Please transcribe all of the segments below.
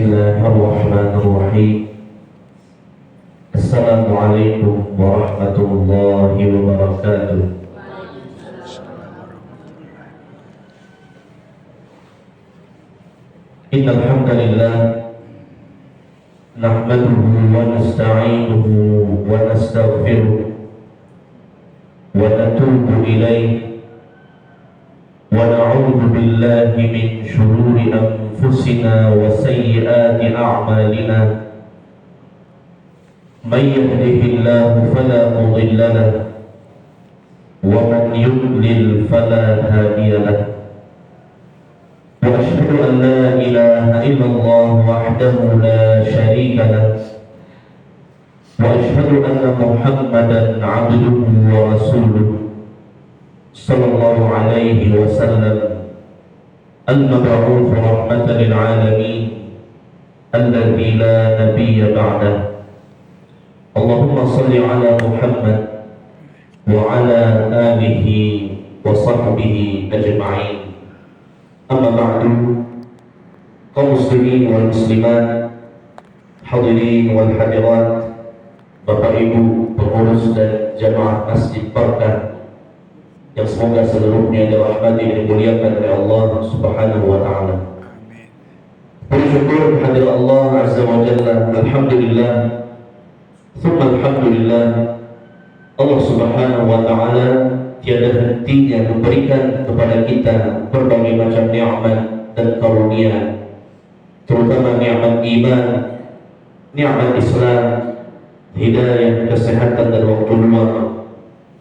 Bismillahirrahmanirrahim. Assalamualaikum warahmatullahi wabarakatuh. Innal hamdalillah nahmaduhu wa nasta'inuhu wa nastaghfiruh wa natubu ilayhi wa na'udzu billahi min shururi anfusina wa sayyiati a'malina. Man yahdihillahu fala mudilla lahu wa man yudlil fala hadiya lahu. Wa asyhadu an la ilaha illallah wahdahu la syarika lahu wa asyhadu anna Muhammadan 'abduhu wa rasuluh sallallahu alaihi wasallam al-mab'uts rahmatan lil 'alamin alladzi la nabiyya ba'dahu. Allahumma salli ala Muhammad wa ala alihi wa sahbihi ajma'in. Amma ba'du, kaum muslimin wal muslimat, hadirin wal hadirat, Bapak Ibu pengurus dan jamaah Masjid Barkah yang semoga seluruhnya dirahmati dan dimuliakan oleh Allah Subhanahu wa taala. Bersyukur kehadirat Allah Azza wa Jalla, alhamdulillah, thumma alhamdulillah, Allah Subhanahu wa taala tiada hentinya memberikan kepada kita berbagai macam nikmat dan karunia, terutama nikmat iman, nikmat Islam, hidayah, kesehatan dan waktu luang,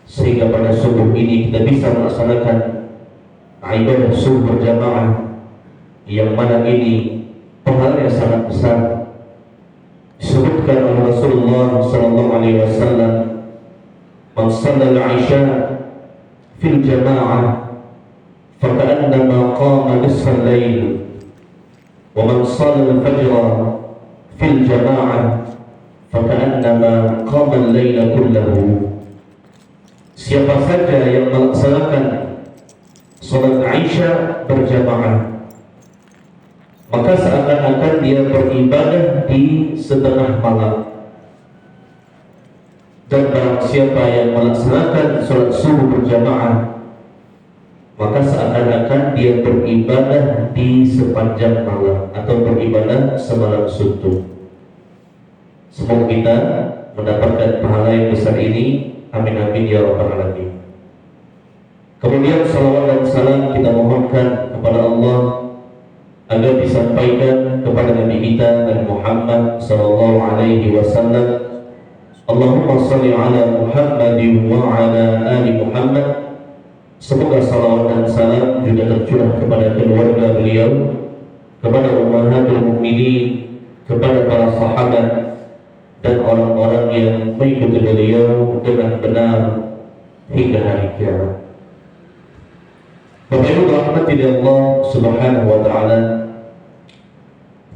sehingga pada subuh ini kita bisa melaksanakan ibadah subuh berjamaah yang mana ini pahala yang sangat besar. Disebutkan oleh Rasulullah sallallahu alaihi wasallam, "Man shalla al-'isha fil jama'ah faka'annama qama nisfal lail, wa man shalla al-fajra fil jama'ah faka'annama qama al-laila kullahu." Siapa saja yang melaksanakan salat Isya berjamaah, maka seakan-akan dia beribadah di setengah malam. Dan barang siapa yang melaksanakan salat subuh berjamaah, maka seakan-akan dia beribadah di sepanjang malam atau beribadah semalam suntuk. Semoga kita mendapatkan pahala yang besar ini. Amin amin ya rabbal alamin. Kemudian salawat dan salam kita mohonkan kepada Allah agar disampaikan kepada Nabi kita Nabi Muhammad sallallahu alaihi wasallam. Allahumma shalli ala Muhammadin wa ala ali Muhammad. Semoga salawat dan salam juga tercurah kepada keluarga beliau, kepada ummahatul mukminin, kepada para sahabat dan orang-orang yang mengikuti beliau dengan benar hingga hari kiamat. Bapak Ibu rahmati Allah Subhanahu wa taala,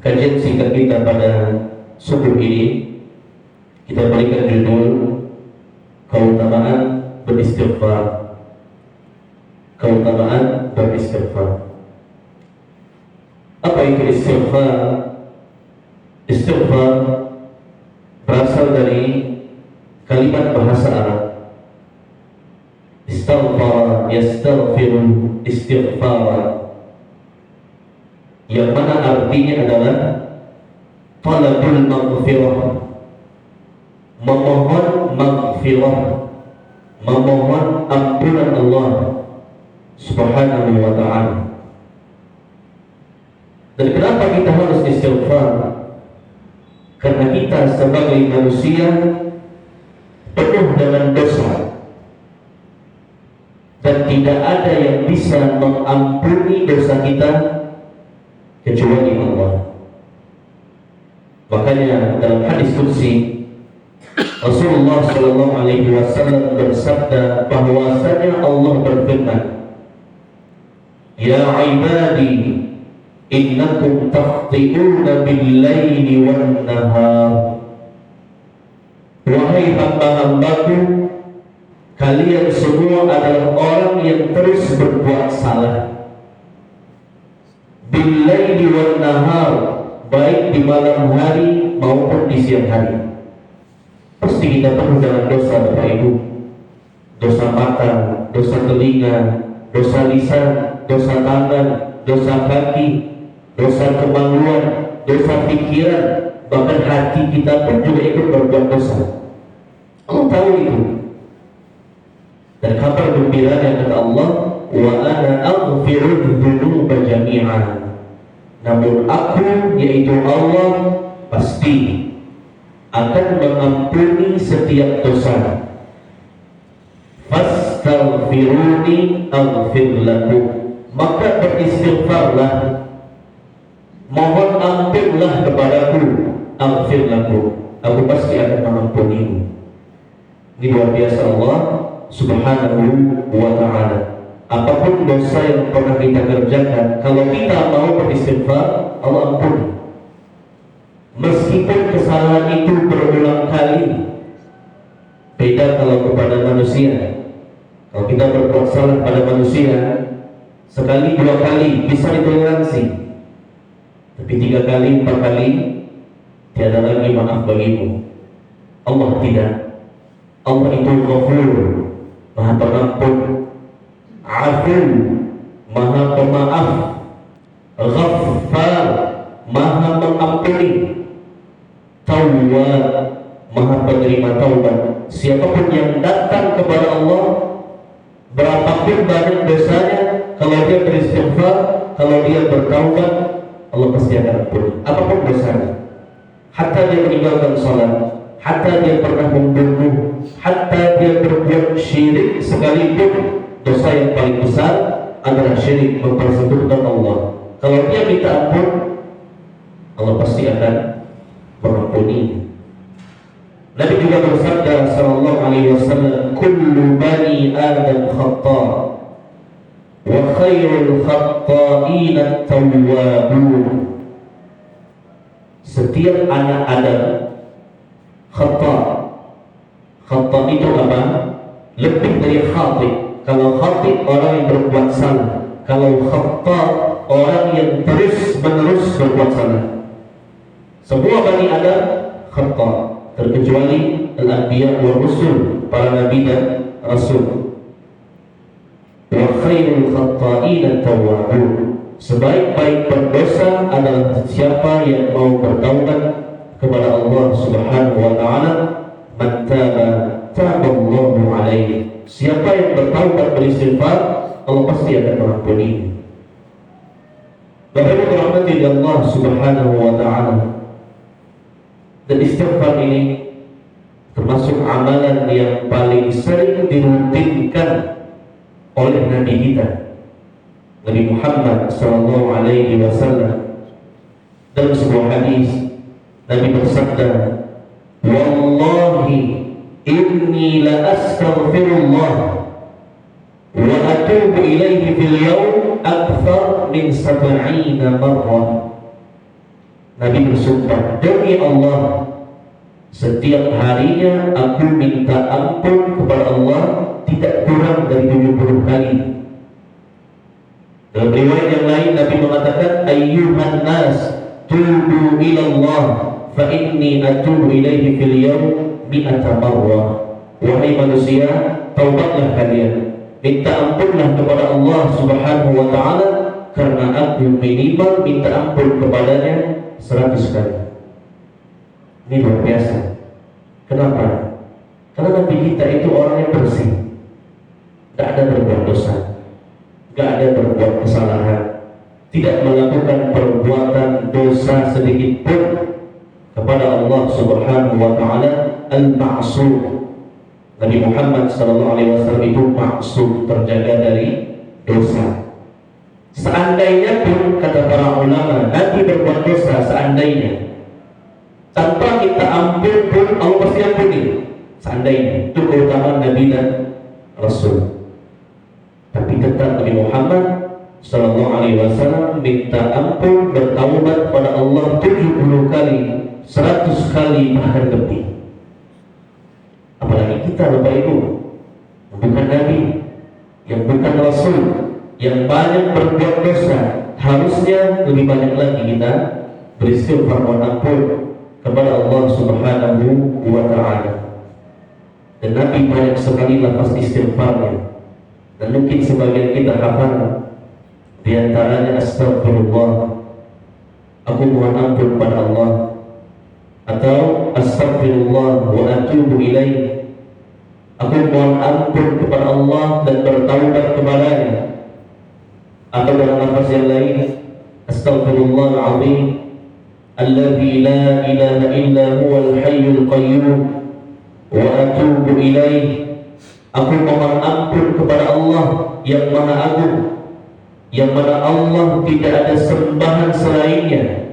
kajian singkat kita pada subuh ini kita berikan judul keutamaan beristighfar. Keutamaan beristighfar. Apa itu istighfar? Istighfar berasal dari kalimat bahasa Arab istaghfara yastaghfiru istighfara, yang mana artinya adalah talabul maghfirah, memohon maghfirah, memohon ampunan Allah Subhanahu wa ta'ala. Dan kenapa kita harus istighfar? Karena kita sebagai manusia penuh dengan dosa, dan tidak ada yang bisa mengampuni dosa kita kecuali Allah. Makanya dalam hadis qudsi Rasulullah sallallahu alaihi wasallam bersabda bahwasanya Allah berfirman, "Ya ibadi, innakum takhti'una bil-laili wan-nahar." Wahai hamba-hambaku, kalian semua adalah orang yang terus berbuat salah. Bil-laili wan-nahar, baik di malam hari maupun di siang hari. Pasti kita penuh dengan dosa, Bapak Ibu. Dosa mata, dosa telinga, dosa lisan, dosa tangan, dosa kaki, dosa kemaluan, dosa pikiran, bahkan hati kita pun juga ikut berbuat dosa. Allah tahu itu. Dan kabar gembira yang kata Allah, wa ana aghfiru dzunuba jami'an. Namun aku, yaitu Allah, pasti akan mengampuni setiap dosa. Fastaghfiruni aghfir lakum. Maka beristighfarlah, mohon ampunlah kepadaku, aghfir lakum, aku pasti akan mengampunimu. Ini luar biasa Allah Subhanahu wa ta'ala. Apapun dosa yang pernah kita kerjakan, kalau kita mau beristighfar, Allah ampuni. Meskipun kesalahan itu berulang kali. Beda kalau kepada manusia. Kalau kita berbuat salah pada manusia, sekali dua kali bisa ditoleransi, tapi 3 kali 4 kali tiada lagi maaf bagimu. Allah tidak. Allah itu Ghafur, Maha Pengampun, Afu, Maha Pemaaf, Ghaffar, Maha Mengampuni, Tawwab, Maha Penerima taubat. Siapapun yang datang kepada Allah, berapapun banyak dosanya, kalau dia beristighfar, kalau dia bertaubat, Allah pasti akan ampuni apapun dosanya. Hatta dia meninggalkan salat, hatta dia pernah membunuh, hatta dia berbuat syirik sekalipun, dosa yang paling besar adalah syirik, mempersekutukan Allah. Kalau dia minta ampun, Allah pasti akan mengampuni. Nabi juga bersabda sallallahu alaihi wasallam, kullu bani Adam khata' wa khairul khata'in at-tawwabun. Setiap anak Adam khata'. Khata' itu apa? Lebih dari khati'. Kalau khati' orang yang berbuat salah, kalau khata' orang yang terus menerus berbuat salah. Semua bani Adam khata', terkecuali al-anbiya wa rusul, para nabi dan rasul. Wa khairul khata'in at-tawwabun. Sebaik-baik pendosa adalah siapa yang mau bertaubat kepada Allah Subhanahu wa ta'ala. Man taba taballahu alaihi. Siapa yang bertaubat beristighfar, Allah pasti akan mengampuni. Bapak Ibu rahmati Allah Subhanahu wa ta'ala. Dan istighfar ini termasuk amalan yang paling sering dirutinkan oleh Nabi kita, Nabi Muhammad sallallahu alaihi wasallam. Dalam sebuah hadis Nabi bersabda, wallahi inni la astaghfirullah wa atubu ilaihi fil yawm akthar min 70 marrah. Nabi bersumpah, demi Allah, setiap harinya aku minta ampun kepada Allah tidak kurang dari 70 kali. Dalam riwayat yang lain Nabi mengatakan, ayyuhan nas tubu ilallah fa inni atubu ilaihi fil yawm 100 marrah. Wahai manusia, taubatlah kalian, minta ampunlah kepada Allah Subhanahu wa ta'ala, karena aku minimal minta ampun kepadanya 100 kali. Ini luar biasa. Kenapa? Karena Nabi kita itu orang yang bersih, tidak ada berbuat dosa, tidak ada berbuat kesalahan, tidak melakukan perbuatan dosa sedikit pun kepada Allah Subhanahu wa ta'ala. Al-Ma'sum. Nabi Muhammad sallallahu alaihi wasallam itu maksum, terjaga dari dosa. Seandainya pun, kata para ulama, Nabi berbuat dosa, seandainya tanpa kita ampun pun Allah pasti ampuni. Seandainya, itu keutamaan Nabi dan Rasul. Tapi tetap Nabi Muhammad sallallahu alaihi wasallam minta ampun, bertaubat pada Allah 70 kali, 100 kali, bahkan lebih. Apalagi kita, Bapak Ibu, bukan Nabi, yang bukan Rasul, yang banyak berbuat dosa, harusnya lebih banyak lagi kita beristighfar mohon ampun kepada Allah Subhanahu wa Ta'ala. Dan Nabi banyak sekali lafaz istighfarnya, dan mungkin sebagian kita hafal. Di antaranya astagfirullah, aku mohon ampun pada Allah, atau astagfirullah wa atubu ilaih, aku mohon ampun kepada Allah dan bertaubat kepadanya. Atau dalam lafaz yang lain, astaghfirullahal azim alladzi la ilaha illa huwal hayyul qayyum wa atubu ilaih, aku mohon ampun kepada Allah yang Maha Agung, yang mana Allah tidak ada sembahan selainnya,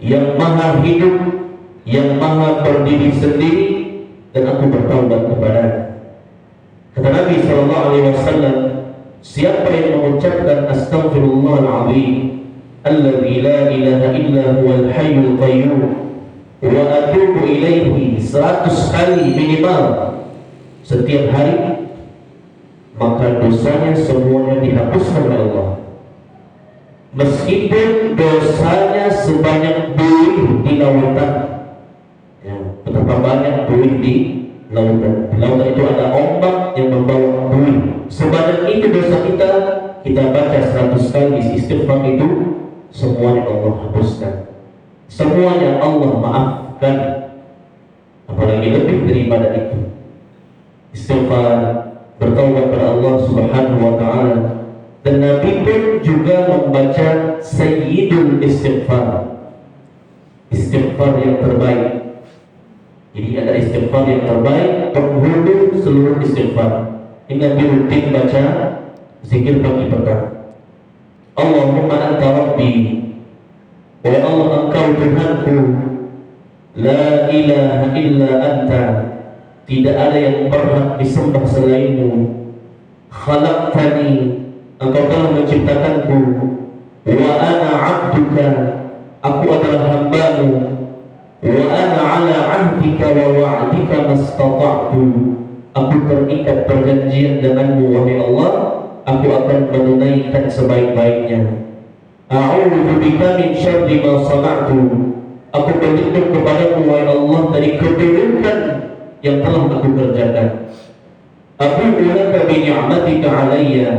yang Maha hidup, yang Maha berdiri sendiri, dan aku bertaubat kepadanya. Kata Nabi SAW, siapa yang mengucapkan astaghfirullahal azim alladzi la ilaha illa huwal hayyul qayyum wa atubu ilaihi 100 kali minimal setiap hari, maka dosanya semuanya dihapuskan oleh Allah. Meskipun dosanya sebanyak buih di lautan, ya, betapa banyak buih di lautan. Di lautan itu ada ombak yang membawa buih. Sebanyak itu dosa kita baca 100 kali istighfar itu, semuanya Allah hapuskan, semuanya Allah maafkan. Apalagi lebih daripada itu, istighfar, bertaubat kepada Allah Subhanahu wa Ta'ala. Dan Nabi pun juga membaca Sayyidul Istighfar, istighfar yang terbaik. Jadi ada istighfar yang terbaik, penghulu seluruh istighfar. Ini Nabi rutin baca zikir pagi petang. Allahumma anta rabbi, wa Allah engkau Tuhanku, la ilaha illa anta, tidak ada yang berhak disembah selainmu. Khalaqtani, engkau telah menciptakanku. Wa ana abduka, aku adalah hambamu. Wa ana ala ahdika wa wa'dika mastata'tu, aku terikat perjanjian denganmu wahai Allah, aku akan menunaikan sebaik-baiknya. A'udzu bika min syarri ma sana'tu, aku berlindung kepadamu wahai Allah dari keburukan yang telah aku kerjakan. Abu'u laka bi ni'matika 'alayya,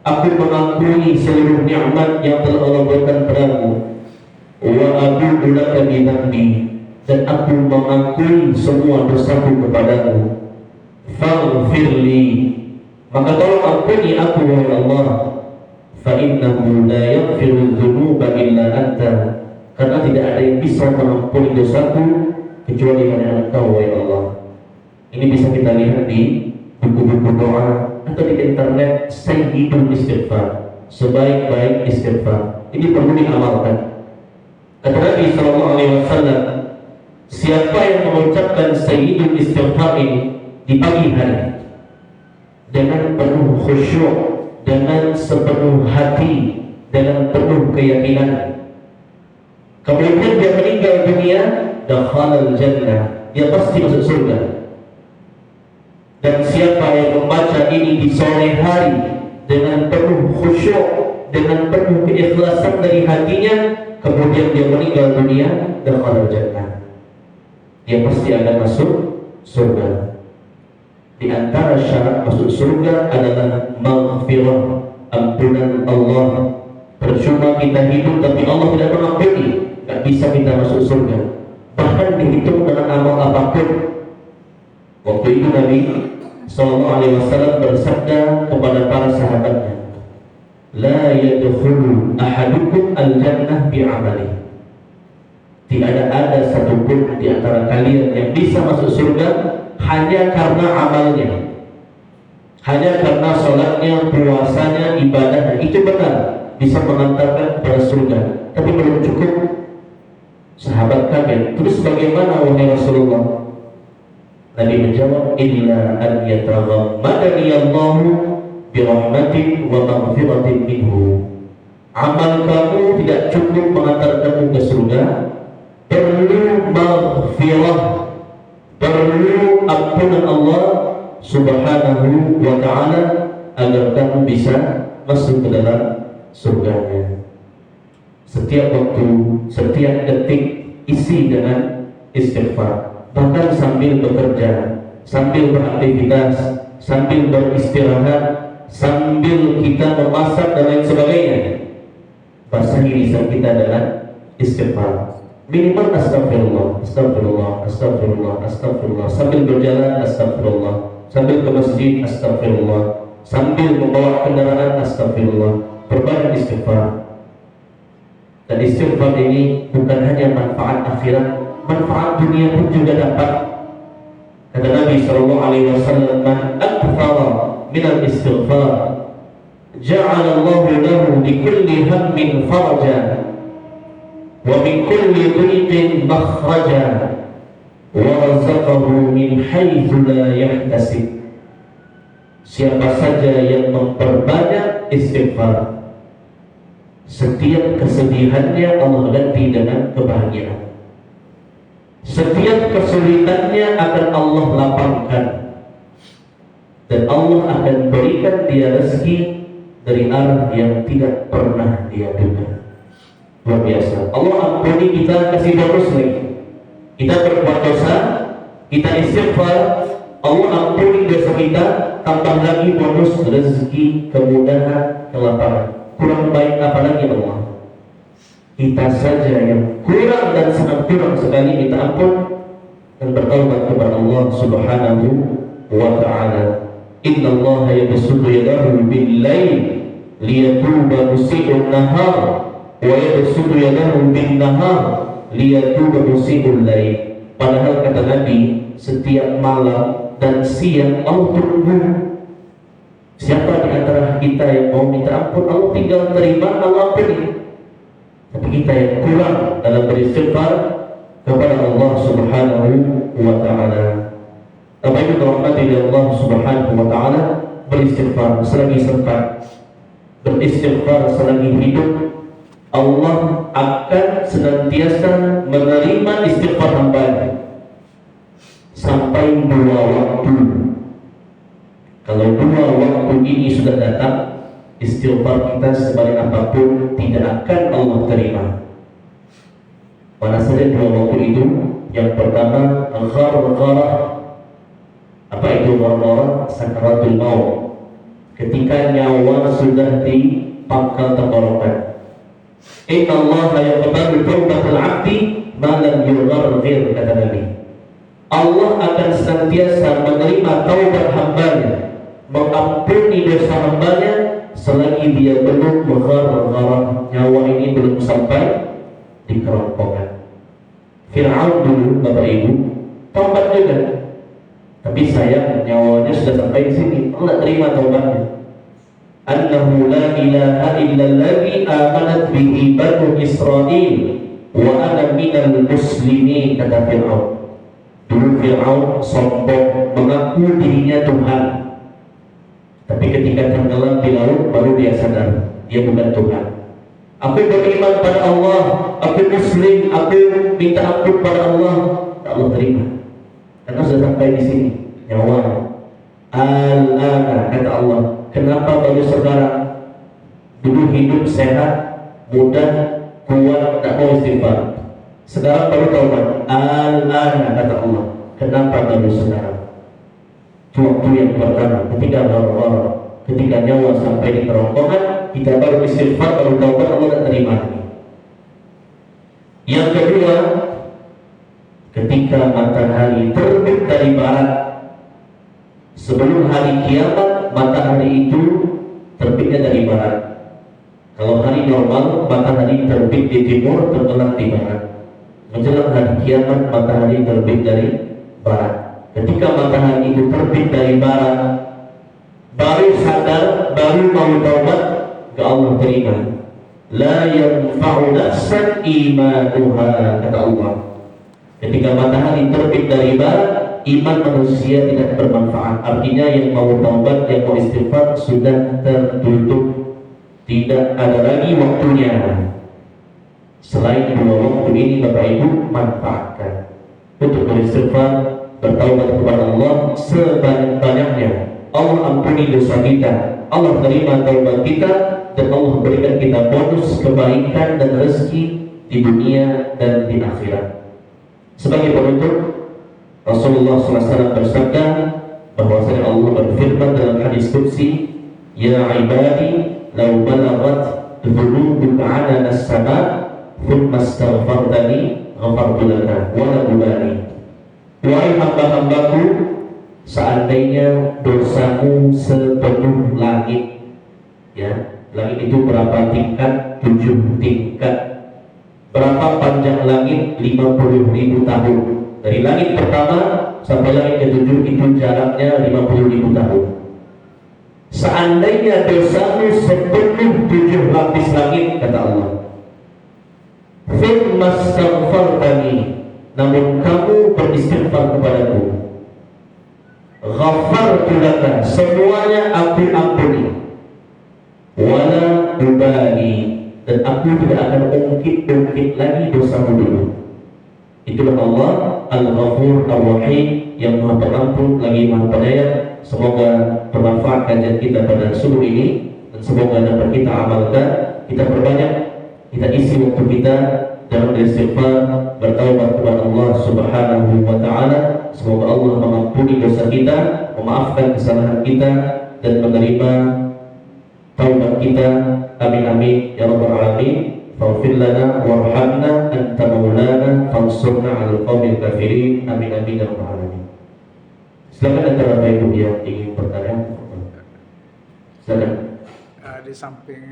aku mengakui seluruh nikmat yang telah Allah berikan padamu. Wa abu'u laka bi dhanbi, dan aku mengakui semua dosaku kepadamu. Faghfirli, maka tolong ampuni aku wahai Allah. Fa innahu la yaghfiru dzunuba illa anta, karena tidak ada yang bisa mengampuni dosaku kecuali hanya Engkau wahai Allah. Ini bisa kita lihat di buku-buku doa atau di internet. Sayyidul Istighfar, sebaik-baik istighfar, ini perlu diamalkan. Kata Nabi SAW, siapa yang mengucapkan Sayyidul Istighfar ini di pagi hari dengan penuh khusyuk, dengan sepenuh hati, dengan penuh keyakinan, kemudian dia meninggal dunia, dakhalal jannah, dia pasti masuk surga. Dan siapa yang membaca ini di sore hari dengan penuh khusyuk, dengan penuh keikhlasan dari hatinya, kemudian dia meninggal dunia, dakhalal jannah, dia pasti akan masuk surga. Di antara syarat masuk surga adalah maghfirah, ampunan Allah. Percuma kita hidup tapi Allah tidak mengampuni, tak bisa kita masuk surga, bahkan dihitung dengan amal apapun. Waktu itu Nabi SAW bersabda kepada para sahabatnya, la yadkhulu ahadukum al-jannah bi'amali, tidak ada satupun di antara kalian yang bisa masuk surga hanya karena amalnya, hanya karena sholatnya, puasanya, ibadahnya. Itu benar bisa mengantarkan kepada surga, tapi belum cukup. Sahabat kaget, terus bagaimana wahai Rasulullah? Nabi menjawab, illa an yataghammadani Allahu bi rahmatin wa maghfiratin minhu. Amal kamu tidak cukup mengantarkanmu ke surga, perlu maghfirah, perlu ampunan Allah Subhanahu wa Ta'ala agar kamu bisa masuk ke dalam surganya. Setiap waktu, setiap detik isi dengan istighfar. Bahkan sambil bekerja, sambil beraktivitas, sambil beristirahat, sambil kita memasak dan lain sebagainya, basahi lisan kita dengan istighfar. Minimal astagfirullah, astagfirullah, astagfirullah, astagfirullah. Sambil berjalan astagfirullah, sambil ke masjid astagfirullah, sambil membawa kendaraan astagfirullah. Perbanyak istighfar. Dan istighfar ini bukan hanya manfaat akhirat, manfaat dunia pun juga dapat. Kata Nabi SAW, "Man akthara minal istighfar, ja'ala Allahu lahu li kulli hammin faraja, wa min kulli dhiqin makhraja, wa razaqahu min haitsu la yahtasib." Siapa saja yang memperbanyak istighfar, setiap kesedihannya Allah ganti dengan kebahagiaan. Setiap kesulitannya akan Allah lapangkan, dan Allah akan berikan dia rezeki dari arah yang tidak pernah dia duga. Luar biasa. Allah ampuni kita, kasih bonus lagi. Kita berbuat dosa, kita istighfar, Allah ampuni dosa kita, tambah lagi bonus rezeki, kemudahan, kelapangan. Kurang baik apa lagi Allah? Kita saja yang kurang dan sangat kurang sekali minta ampun dan bertaubat kepada Allah Subhanahu wa ta'ala. Inna Allah yabsutu yadahu bil-lail liyatuba musii'un nahar wa yabsutu yadahu bin-nahar liyatuba musii'ul lail. Padahal kata Nabi, setiap malam dan siang Allah tunggu. Siapa di antara kita yang mau minta ampun, Allah tinggal terima, Allah ampuni. Tapi kita yang kurang dalam beristighfar kepada Allah Subhanahu wa ta'ala. Bapak Ibu dirahmati Allah Subhanahu wa ta'ala, beristighfar selagi sempat, beristighfar selagi hidup, Allah akan senantiasa menerima istighfar hamba sampai 2 waktu. Kalau 2 waktu ini sudah datang, istighfar kita sebanyak apapun tidak akan Allah terima. Mana saja 2 waktu itu? Yang pertama, al-ghargharah. Apa itu ghargharah? Sakaratul maut. Ketika nyawa sudah di pangkal tenggorokan. Inna Allah la yaqbalu taubatal 'abdi ma lam yugharghir, kata Nabi. Allah akan senantiasa menerima taubat hambanya, mengampuni dosa hambanya selagi dia belum mengharap nyawa ini belum sampai di kerongkongan. Fir'aun dulu, Bapak Ibu, taubat juga, tapi sayang nyawanya sudah sampai di sini, Allah terima taubatnya. Annahu la ilaha illalladzi amanat bihi banu Israil wa ana minal muslimin, kata Fir'aun. Dulu Fir'aun sombong mengaku dirinya Tuhan, tapi ketika tenggelam di laut baru dia sadar dia bukan Tuhan. Aku beriman pada Allah, aku muslim, aku minta ampun pada Allah. Allah terima karena sudah sampai di sini nyawa. Al-ana, kata Allah, kenapa baru sekarang? Dulu hidup sehat, mudah, kuat, tak mau istighfar. Sekarang baru taubat. Al-ana, kata Allah, kenapa baru sekarang? Waktu yang pertama, ketika nyawa sampai di kerongkongan, kita baru istighfar, baru taubat, Allah tak terima. Yang kedua, ketika matahari terbit dari barat, sebelum hari kiamat, matahari itu terbitnya dari barat. Kalau hari normal, matahari terbit di timur, tenggelam di barat. Menjelang hari kiamat, matahari terbit dari barat. Ketika matahari itu terbit dari barat, baru sadar, baru mau taubat, ke Allah terima. La yanfa'u nafsan imanuha, kata Allah. Ketika matahari terbit dari barat, iman manusia tidak bermanfaat. Artinya yang mau taubat, yang mau istighfar sudah tertutup, tidak ada lagi waktunya. Selain 2 waktu ini, Bapak Ibu, manfaatkan untuk beristighfar, bertaubat kepada Allah sebanyak-banyaknya. Allah ampuni dosa kita, Allah terima taubat kita, dan Allah berikan kita bonus kebaikan dan rezeki di dunia dan di akhirat. Sebagai penutup, Rasulullah SAW bersabda bahwasanya Allah berfirman dalam hadis qudsi, "Ya ibadi, law balagat dhunubuka 'ala as-sama' thumma astaghfartani ghafartu laka wa la ubali." Wahai hamba-hambaku, seandainya dosamu sepenuh langit, ya, langit itu berapa tingkat? 7 tingkat. Berapa panjang langit? 50.000 tahun. Dari langit pertama sampai langit ke-7 itu jaraknya 50.000 tahun. Seandainya dosamu sepenuh 7 lapis langit, kata Allah, "Thumma astaghfartani," namun kamu beristighfar kepadaku, "Ghafartu laka," semuanya aku ampuni, "Wala ubali," dan aku tidak akan ungkit-ungkit lagi dosamu dulu. Itulah Allah Al-Ghafur Ar-Rahim, yang Maha Pengampun lagi Maha Penyayang. Semoga bermanfaat kajian kita pada subuh ini, dan semoga dapat kita amalkan. Kita perbanyak, kita isi waktu kita dalam beristighfar, bertaubat kepada Allah Subhanahu wa Ta'ala. Semoga Allah mengampuni dosa kita, memaafkan kesalahan kita, dan menerima taubat kita. Amin amin ya rabbal alamin. Faghfir lana warhamna anta maulana fansurna 'alal qaumil kafirin. Amin amin ya rabbal alamin. Silakan antara Bapak Ibu yang ingin bertanya. Silakan. Di samping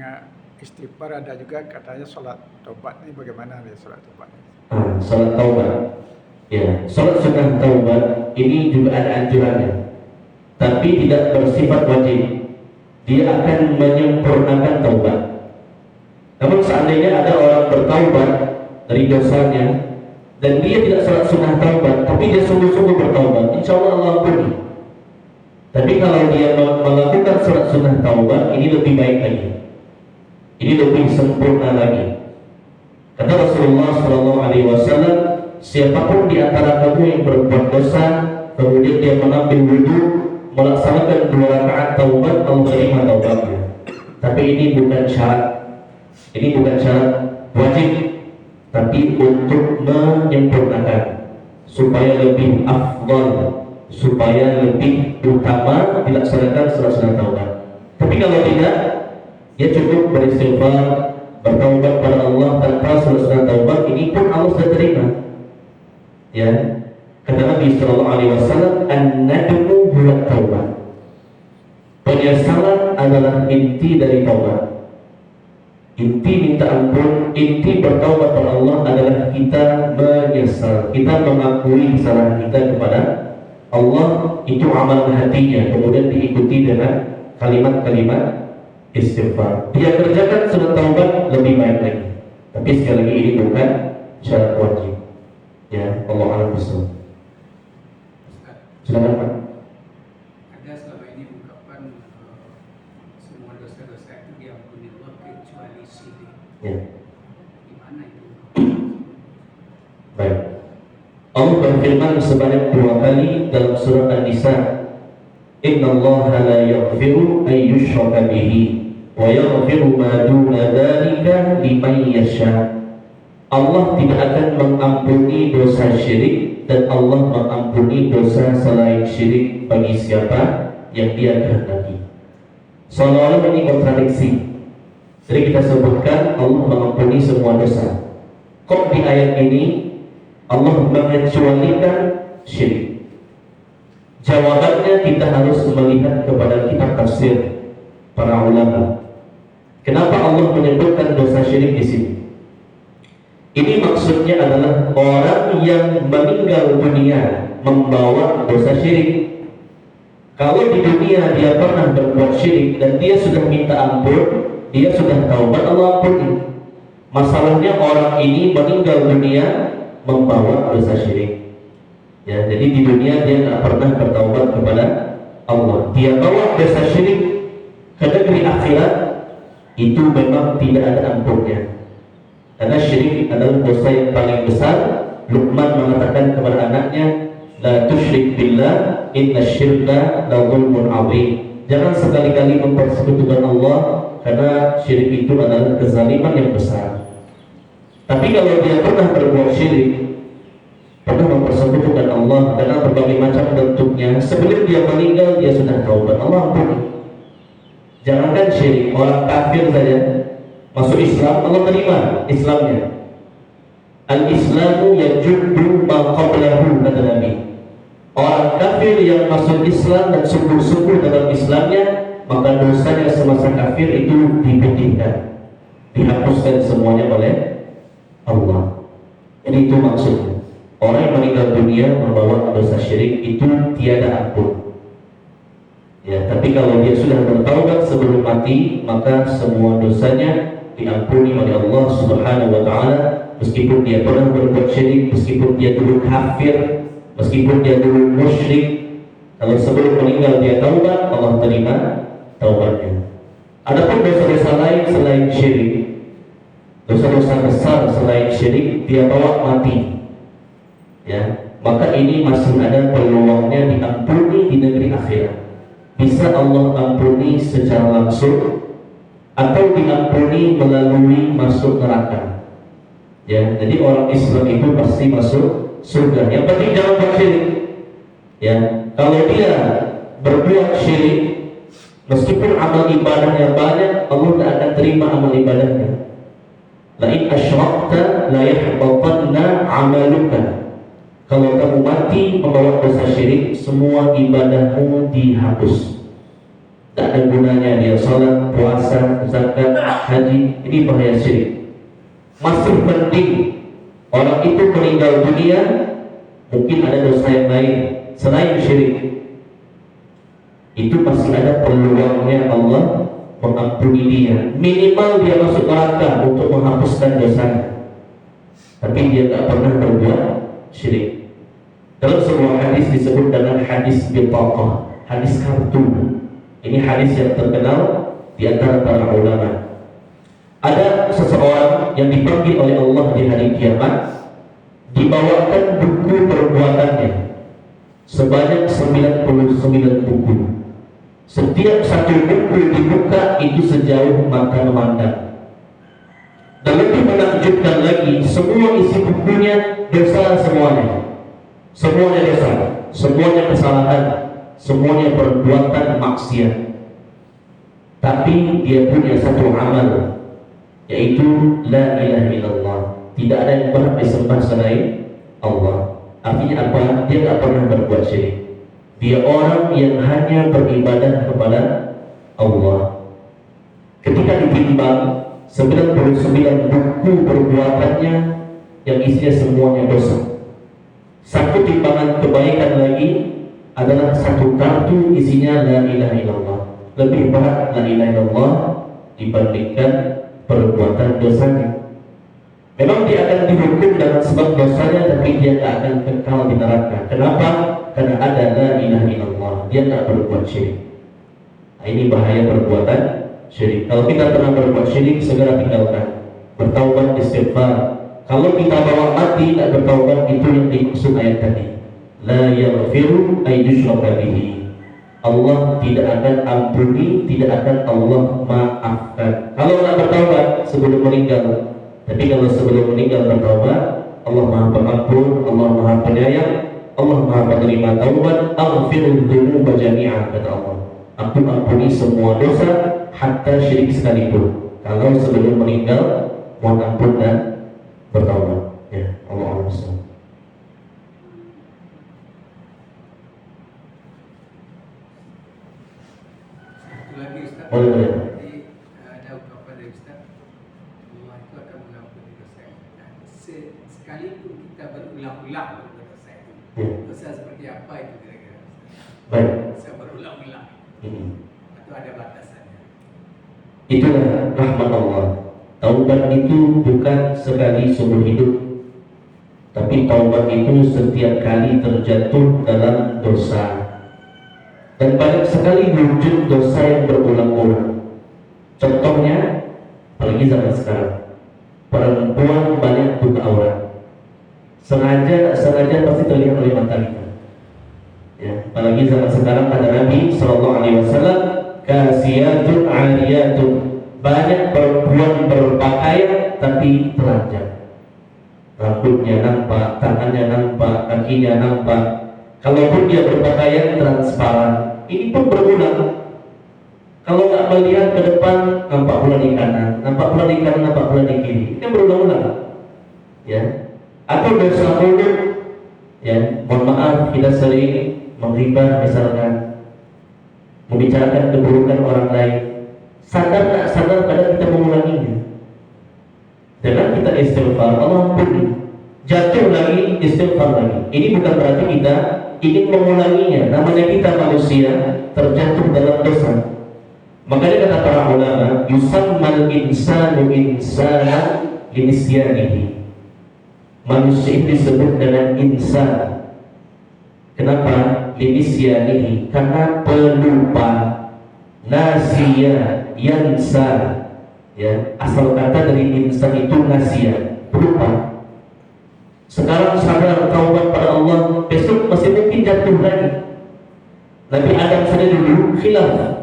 istighfar ada juga katanya sholat taubat. Ini bagaimana nih sholat taubat? Sholat taubat. Ya, sholat sunnah taubat ini juga ada anjurannya, tapi tidak bersifat wajib. Dia akan menyempurnakan taubat. Namun seandainya ada orang bertaubat dari dosanya dan dia tidak sholat sunnah taubat, tapi dia sungguh-sungguh bertaubat, insya Allah Allah ampuni. Tapi kalau dia melakukan sholat sunnah taubat, ini lebih baik lagi, ini lebih sempurna lagi. Kata Rasulullah SAW, siapapun di antara kamu yang berbuat dosa, kemudian dia mengambil wudhu, melaksanakan 2 rakaat taubat, Allah terima taubatnya. Tapi ini bukan syarat, ini bukan syarat wajib, tapi untuk menyempurnakan supaya lebih afdal, supaya lebih utama dilaksanakan sholat sunnah taubat. Tapi kalau tidak, dia cukup beristighfar, bertaubat pada Allah tanpa sholat sunnah taubat, ini pun Allah sudah terima. Ya, kata Nabi Sallallahu Alaihi Wasallam, "An-nadmu huwa taubat." Penyesalan adalah inti dari taubat. Inti minta ampun, inti bertaubat kepada Allah adalah kita menyesal, kita mengakui kesalahan kita kepada Allah. Itu amalan hatinya, kemudian diikuti dengan kalimat-kalimat istighfar. Dia kerjakan sunnah taubat lebih baik lagi. Tapi sekali lagi ini bukan syarat wajib. Ya, Allah a'lam bishawab. Silakan Pak. Ada selama ini ungkapan semua dosa-dosa itu diampuni Allah kecuali syirik. Ya. Gimana itu? Baik. Allah berfirman sebanyak 2 kali dalam surah An-Nisa, "Innallaha la yaghfiru an yushraka bihi wa yaghfiru ma duna dzalika liman yasha." Allah tidak akan mengampuni dosa syirik, dan Allah mengampuni dosa selain syirik bagi siapa yang Dia kehendaki. Seolah-olah ini kontradiksi. Jadi kita sebutkan Allah mengampuni semua dosa. Kok di ayat ini Allah mengecualikan syirik? Jawabannya kita harus melihat kepada kitab tafsir para ulama. Kenapa Allah menyebutkan dosa syirik di sini? Ini maksudnya adalah orang yang meninggal dunia membawa dosa syirik. Kalau di dunia dia pernah berbuat syirik dan dia sudah minta ampun, dia sudah taubat, Allah ampuni. Masalahnya orang ini meninggal dunia membawa dosa syirik. Ya, jadi di dunia dia tidak pernah bertaubat kepada Allah. Dia bawa dosa syirik ke negeri akhirat, itu memang tidak ada ampunnya. Karena syirik adalah dosa yang paling besar. Luqman mengatakan kepada anaknya, La tusyrik billah innasyirka la dzulmun 'adzim. Jangan sekali-kali mempersekutukan Allah, karena syirik itu adalah kezaliman yang besar. Tapi kalau dia pernah berbuat syirik, pernah mempersekutukan Allah dengan berbagai macam bentuknya, sebelum dia meninggal dia sudah taubat, Allah ampuni. Jangankan syirik, orang kafir saja masuk Islam, Allah terima Islamnya. Al-Islamu yajubbu ma qablahu, kata Nabi. Orang kafir yang masuk Islam dan sungguh-sungguh dalam Islamnya, maka dosanya semasa kafir itu diputihkan, dihapuskan semuanya oleh Allah. Jadi itu maksudnya. Orang yang meninggal dunia membawa dosa syirik itu tiada ampun. Ya, tapi kalau dia sudah bertaubat sebelum mati, maka semua dosanya diampuni oleh Allah Subhanahu wa taala, meskipun dia pernah berbuat syirik, meskipun dia dulu kafir, meskipun dia dulu musyrik. Kalau sebelum meninggal dia taubat, Allah terima taubatnya. Adapun dosa-dosa lain selain syirik, dosa-dosa besar selain syirik, dia bawa mati, ya, maka ini masih ada peluangnya diampuni di negeri akhirat. Bisa Allah ampuni secara langsung atau diampuni melalui masuk neraka. Ya, jadi orang Islam itu pasti masuk surga. Yang penting jangan bersyirik. Ya, kalau dia berbuat syirik, meskipun amal ibadahnya banyak, Allah tidak akan terima amal ibadahnya. La in asyrakta la yahbatanna 'amaluka. Kalau kamu mati membawa dosa syirik, semua ibadahmu dihapus. Tak ada gunanya dia salat, puasa, zakat, haji. Ini bahaya syirik. Masih mending orang itu meninggal dunia, mungkin ada dosa yang lain selain syirik, itu masih ada peluangnya Allah mengampuni dia. Minimal dia masuk neraka untuk menghapuskan dosanya, tapi dia tak pernah berbuat syirik. Dalam sebuah hadis disebut dengan hadis bitaqah, hadis kartu. Ini hadis yang terkenal di antara para ulama. Ada seseorang yang dipanggil oleh Allah di hari kiamat, dibawakan buku perbuatannya sebanyak 99 buku. Setiap satu buku dibuka itu sejauh mata memandang. Dan lebih menakjubkan lagi, semua isi bukunya dosa semuanya. Semuanya dosa, semuanya kesalahan, semuanya perbuatan maksiat. Tapi dia punya satu amal, yaitu la ilaha illallah. Tidak ada yang berhak disembah selain Allah. Artinya apa? Dia tak pernah berbuat syirik. Dia orang yang hanya beribadah kepada Allah. Ketika ditimbang 99 buku perbuatannya yang isinya semuanya dosa, satu timbangan kebaikan lagi adalah satu kartu isinya la ilaha illallah. Lebih berat la ilaha illallah dibandingkan perbuatan dosanya. Memang dia akan dihukum dengan sebab dosanya, tapi dia tak akan kekal di neraka. Kenapa? Karena ada la ilaha illallah, dia tak berbuat syirik. Nah, ini bahaya perbuatan syirik. Kalau kita pernah berbuat syirik, segera tinggalkan. Bertaubat, istighfar. Kalau kita bawa mati tak bertaubat, itu yang dimaksud ayat tadi. La yaghfiru ay yushraka bihi. Allah tidak akan ampuni, tidak akan Allah maafkan. Kalau tak bertaubat sebelum meninggal. Tapi kalau sebelum meninggal bertaubat, Allah Maha Pengampun, Allah Maha Penyayang, Allah Maha Penerima taubat. Aghfirul dzunuba jami'an, kata Allah. Aku ampuni semua dosa, hatta syirik sekalipun. Kalau sebelum meninggal mohon ampun dan bertaubat. Ya, Allah SWT. Satu lagi Ustaz. Boleh. Jadi ada ungkapan dari Ustaz, Allah itu akan mengampuni dosa kita. Sekalipun kita berulang-ulang berbuat dosa itu. Ya. Dosa seperti apa itu kira-kira? Baik. Dosa berulang-ulang. Atau ada batasannya? Itulah rahmat Allah. Taubat itu bukan sekali seumur hidup, tapi taubat itu setiap kali terjatuh dalam dosa. Dan banyak sekali wujud dosa yang berulang-ulang. Contohnya, apalagi zaman sekarang, perempuan banyak buka aurat. Sengaja pasti terlihat oleh mata kita. Apalagi zaman sekarang kata Nabi Sallallahu Alaihi Wasallam, kasiyatun ariyatun, banyak perempuan berpakaian tapi telanjang. Rambutnya nampak, tangannya nampak, kakinya nampak. Kalaupun dia berpakaian transparan, ini pun berulang. Kalau nggak melihat ke depan, nampak pula di kanan, nampak pula di kanan, nampak pula di kiri. Ini berulang-ulang, ya. Atau dosa mulut, ya. Mohon maaf, kita sering menghibah misalkan, membicarakan keburukan orang lain. Sadar tak sadar kadang kita mengulanginya. Dengan kita istighfar, Allah ampuni. Jatuh lagi, istighfar lagi. Ini bukan berarti kita ingin mengulanginya. Namanya kita manusia terjatuh dalam dosa. Makanya kata para ulama, yusammal insanu insanan linisyanihi. Manusia itu disebut dengan insan. Kenapa? Linisyanihi, karena pelupa. Nasiya, yansa, ya, asal kata dari insan itu nasiya, pelupa. Sekarang sadar taubat pada Allah, besok masih mungkin jatuh lagi. Nabi Adam saja dulu khilaf.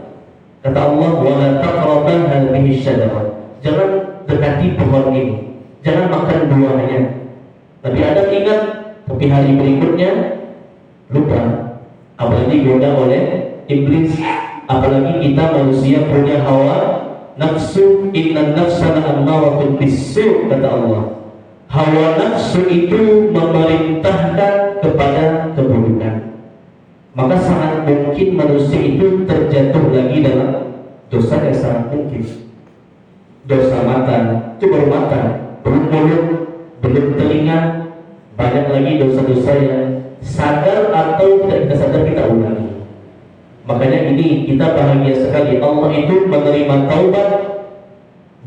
Kata Allah, wala taqraban hadhihi syajarah. Jangan dekati pohon ini, jangan makan buahnya. Nabi Adam ingat, tapi hari berikutnya lupa. Apalagi digoda oleh iblis. Apalagi kita manusia punya hawa nafsu, inna nafsa la'ammaratun bis-su', kata Allah. Hawa nafsu itu memerintahkan kepada keburukan. Maka sangat mungkin manusia itu terjatuh lagi dalam dosa yang sangat mungkin. Dosa mata, itu baru mata, belum mulut, belum telinga. Banyak lagi dosa-dosa yang sadar atau tidak kita sadar kita ulangi. Makanya ini kita bahagia sekali, Allah itu menerima taubat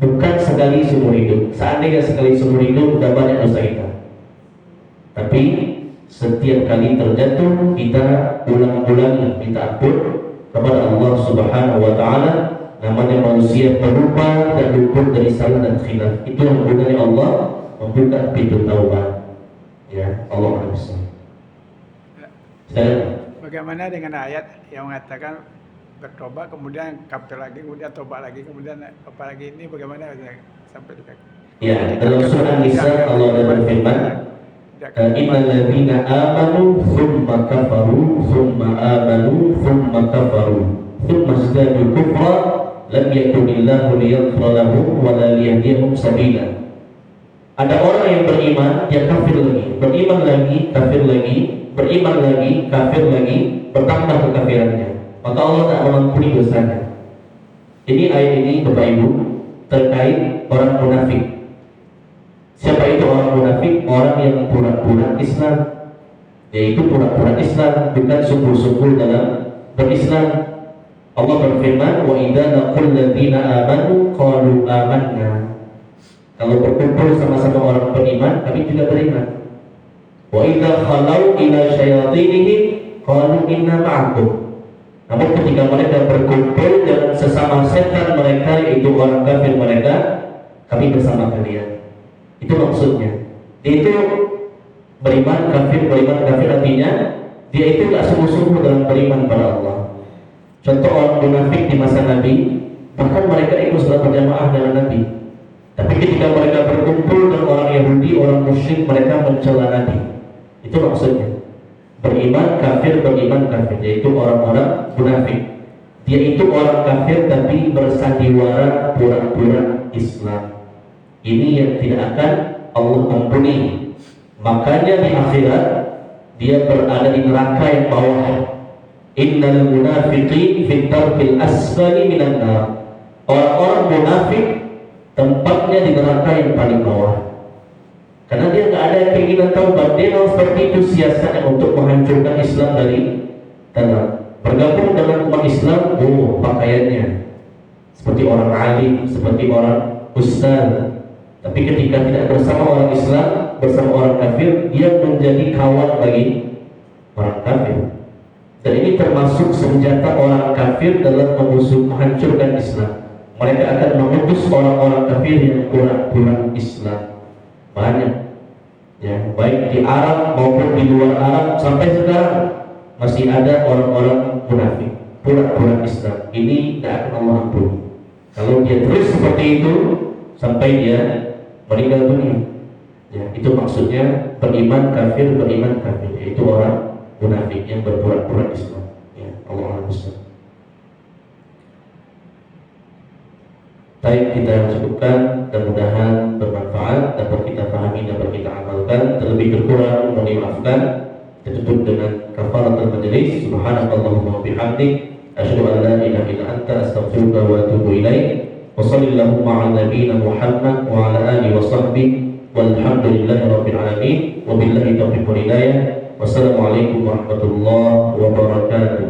bukan sekali seumur hidup. Seandainya sekali seumur hidup sudah banyak dosa kita, tapi setiap kali terjatuh kita ulang-ulangi minta ampun kepada Allah Subhanahu wa taala. Namanya manusia pelupa dan luput dari salah dan khilaf. Itu yang gunanya Allah membuka pintu taubat. Ya, Allah Maha. Bagaimana dengan ayat yang mengatakan bertobat kemudian kafir lagi, kemudian tobat lagi, kemudian apalagi ini bagaimana sampai juga? Ya, dalam surah Nisa Allah berfirman, innal ladzina amanu tsumma kafaru tsumma amanu tsumma kafaru tsumma izdadu kufra lam yakunillahu liyaghfira lahum wa la liyahdihum sabila. Ada orang yang beriman, dia kafir lagi, beriman lagi, kafir lagi, beriman lagi, kafir lagi, bertambah kekafirannya, maka Allah tak mengampuni dosanya. Ini ayat ini Bapak Ibu terkait orang munafik. Siapa itu orang munafik? Orang yang pura-pura Islam, yaitu pura-pura Islam, bukan sungguh-sungguh dalam berislam. Allah berfirman, wa idza laqul ladzina amanu qalu amanna. Kalau berkumpul sama-sama orang beriman, kami juga beriman. Wa idza khalau ila syayatinihim qalu inna ma'akum. Namun ketika mereka berkumpul dengan sesama setan mereka, yaitu orang kafir mereka, kami bersama kalian. Itu maksudnya. Dia itu beriman kafir artinya dia itu tidak sungguh-sungguh dalam beriman pada Allah. Contoh orang munafik di masa Nabi, bahkan mereka ikut salat berjamaah dengan Nabi. Tapi ketika mereka berkumpul dengan orang Yahudi, orang musyrik, mereka mencela Nabi. Itu maksudnya. Beriman kafir, yaitu orang-orang munafik. Dia itu orang kafir tapi bersandiwara pura-pura Islam. Ini yang tidak akan Allah ampuni. Makanya di akhirat dia berada di neraka yang bawah. Innal munafiqin fi darkil asfali minan nar. Orang-orang munafik tempatnya di neraka yang paling bawah. Karena dia nggak ada keinginan taubat, dia mau seperti itu siasatnya untuk menghancurkan Islam dari dalam. Bergabung dengan umat Islam, pakaiannya seperti orang alim, seperti orang ustaz. Tapi ketika tidak bersama orang Islam, bersama orang kafir, dia menjadi kawan bagi orang kafir. Dan ini termasuk senjata orang kafir dalam menghancurkan Islam. Mereka akan mengutus orang-orang kafir yang pura-pura Islam. Banyak, ya, baik di Arab maupun di luar Arab sampai sekarang masih ada orang-orang munafik, pura-pura Islam. Ini tidak akan Allah ampuni. Kalau dia terus seperti itu sampai dia meninggal dunia, ya, itu maksudnya beriman kafir, yaitu orang munafik yang berpura-pura Islam. Ya, Allah Akbar. Baik, kita cukupkan, mudah-mudahan bermanfaat, dapat kita pahami, dapat kita amalkan. Terlebih kurang mohon dimaafkan. Kita tutup dengan kafaratul majelis. Subhanakallahumma wa bihamdik, asyhadu an la ilaha illa anta, astaghfiruka wa atubu ilaik. Wa sallallahu ala nabiyyina Muhammad wa ala alihi wa sahbihi walhamdulillahi rabbil alamin. Wabillahi taufiq wal hidayah. Wassalamualaikum warahmatullahi wabarakatuh.